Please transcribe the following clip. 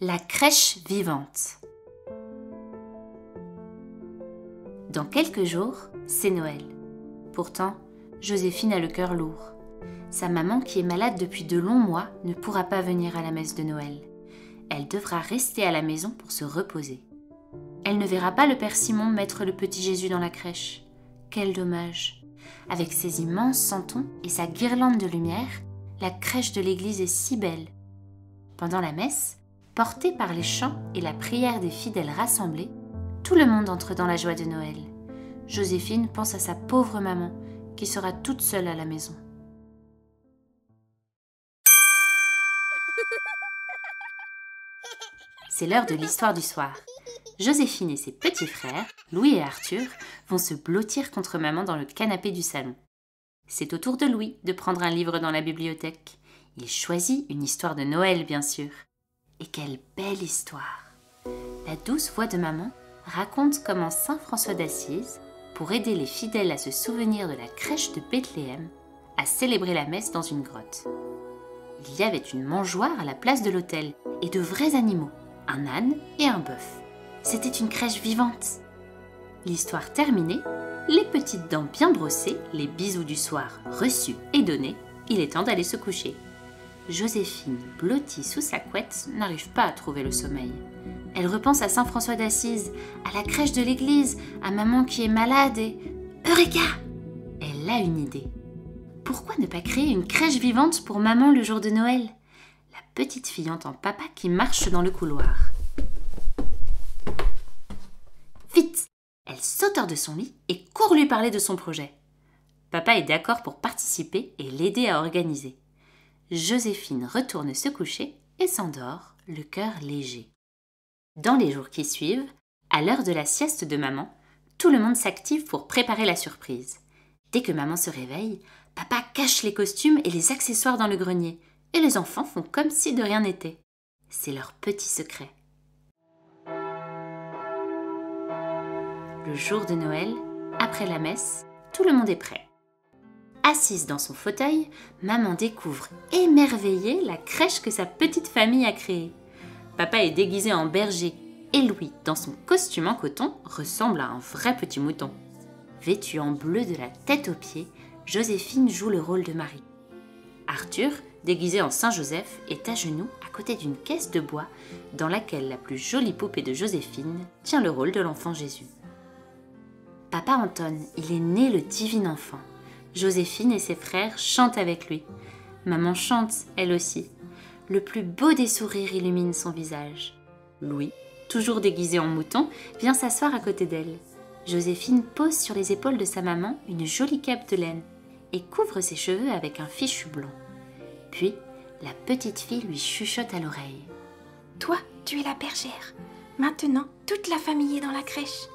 La crèche vivante. Dans quelques jours, c'est Noël. Pourtant, Joséphine a le cœur lourd. Sa maman, qui est malade depuis de longs mois, ne pourra pas venir à la messe de Noël. Elle devra rester à la maison pour se reposer. Elle ne verra pas le Père Simon mettre le petit Jésus dans la crèche. Quel dommage! Avec ses immenses santons et sa guirlande de lumière, la crèche de l'église est si belle. Pendant la messe, portée par les chants et la prière des fidèles rassemblés, tout le monde entre dans la joie de Noël. Joséphine pense à sa pauvre maman, qui sera toute seule à la maison. C'est l'heure de l'histoire du soir. Joséphine et ses petits frères, Louis et Arthur, vont se blottir contre maman dans le canapé du salon. C'est au tour de Louis de prendre un livre dans la bibliothèque. Il choisit une histoire de Noël, bien sûr. Et quelle belle histoire! La douce voix de maman raconte comment saint François d'Assise, pour aider les fidèles à se souvenir de la crèche de Bethléem, a célébré la messe dans une grotte. Il y avait une mangeoire à la place de l'autel et de vrais animaux, un âne et un bœuf. C'était une crèche vivante. L'histoire terminée, les petites dents bien brossées, les bisous du soir reçus et donnés, il est temps d'aller se coucher. Joséphine, blottie sous sa couette, n'arrive pas à trouver le sommeil. Elle repense à saint François d'Assise, à la crèche de l'église, à maman qui est malade et... Eureka! Elle a une idée. Pourquoi ne pas créer une crèche vivante pour maman le jour de Noël? La petite fille entend papa qui marche dans le couloir. Vite! Elle saute hors de son lit et court lui parler de son projet. Papa est d'accord pour participer et l'aider à organiser. Joséphine retourne se coucher et s'endort, le cœur léger. Dans les jours qui suivent, à l'heure de la sieste de maman, tout le monde s'active pour préparer la surprise. Dès que maman se réveille, papa cache les costumes et les accessoires dans le grenier, et les enfants font comme si de rien n'était. C'est leur petit secret. Le jour de Noël, après la messe, tout le monde est prêt. Assise dans son fauteuil, maman découvre émerveillée la crèche que sa petite famille a créée. Papa est déguisé en berger et Louis, dans son costume en coton, ressemble à un vrai petit mouton. Vêtue en bleu de la tête aux pieds, Joséphine joue le rôle de Marie. Arthur, déguisé en Saint-Joseph, est à genoux à côté d'une caisse de bois dans laquelle la plus jolie poupée de Joséphine tient le rôle de l'enfant Jésus. Papa entonne, il est né le divin enfant. Joséphine et ses frères chantent avec lui. Maman chante, elle aussi. Le plus beau des sourires illumine son visage. Louis, toujours déguisé en mouton, vient s'asseoir à côté d'elle. Joséphine pose sur les épaules de sa maman une jolie cape de laine et couvre ses cheveux avec un fichu blanc. Puis, la petite fille lui chuchote à l'oreille. Toi, tu es la bergère. Maintenant, toute la famille est dans la crèche.